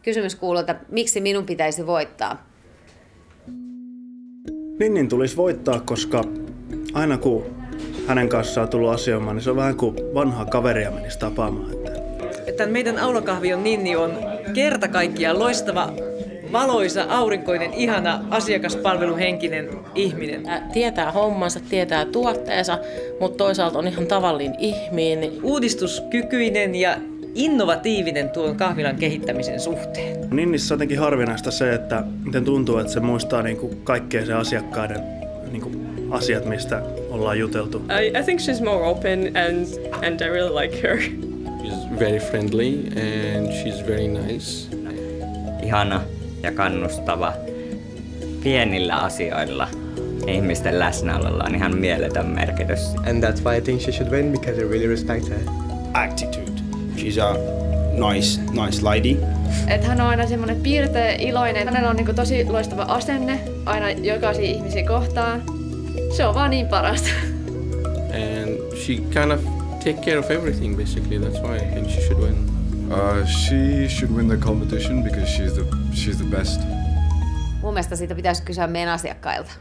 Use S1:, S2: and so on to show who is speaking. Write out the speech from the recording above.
S1: kysymys kuuluu, että miksi minun pitäisi voittaa?
S2: Ninnin tulisi voittaa, koska aina kun hänen kanssaan on tullut asioimaan, niin se on vähän kuin vanhaa kaveria menisi tapaamaan.
S3: Että meidän aulakahvion Ninni on kerta kaikkiaan loistava, valoisa, aurinkoinen, ihana, asiakaspalveluhenkinen ihminen.
S4: Tietää hommansa, tietää tuotteensa, mutta toisaalta on ihan tavallinen ihminen.
S3: Uudistuskykyinen ja innovatiivinen tuon kahvilan kehittämisen suhteen.
S2: Ninnissä on jotenkin harvinaista se, että miten tuntuu, että se muistaa kaikkea se asiakkaiden asiat, mistä ollaan juteltu.
S5: I think she's more open and I really like her.
S6: She's very friendly and she's very nice.
S7: Ihana ja kannustava. Pienillä asioilla ihmisten läsnäololla on ihan mieletön merkitys.
S8: And that's why I think she should win, because I really respect her.
S9: Attitude. She's a nice lady.
S10: Et hän on aina semmoinen piirteä, iloinen. Hänellä on tosi loistava asenne aina jokaisia ihmisiä kohtaan. Se on vaan niin parasta.
S6: And she kind of take care of everything basically. That's why I think she should win.
S11: She should win the competition because she's the best.
S1: Mun mielestä siitä pitäisi kysyä meidän asiakkailta.